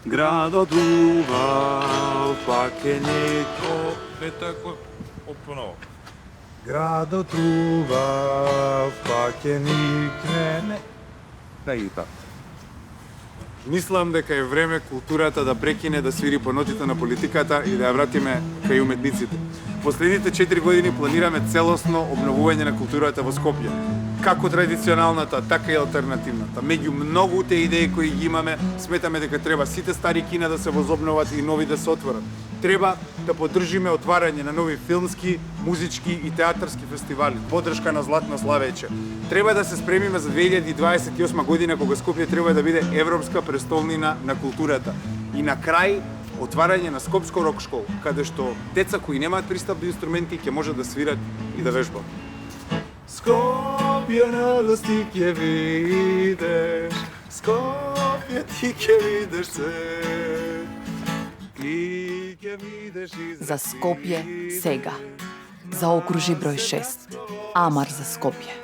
Градот убав, пак е некој. Не тако, опново. Градот убав, пак е никне. Да и така. Мислам дека е време културата да прекине да свири по нотите на политиката и да ја вратиме кај уметниците. Последните 4 години планираме целосно обновување на културата во Скопје. Како традиционалната, така и алтернативната. Меѓу многуте идеи кои ги имаме, сметаме дека треба сите стари кина да се возобноват и нови да се отворат. Треба да поддржиме отварање на нови филмски, музички и театарски фестивали, поддршка на Златно Славеќе. Треба да се спремиме за 2028 година кога Скопје треба да биде европска престолнина на културата. И на крај, отварање на Скопско рок школ, каде што деца кои немаат пристап до инструменти ќе можат да свират и да вежбат. Скопје на ти ќе видиш, Скопје ти ќе видиш се. За Скопје сега. Заокружи број 6. Амар за Скопје.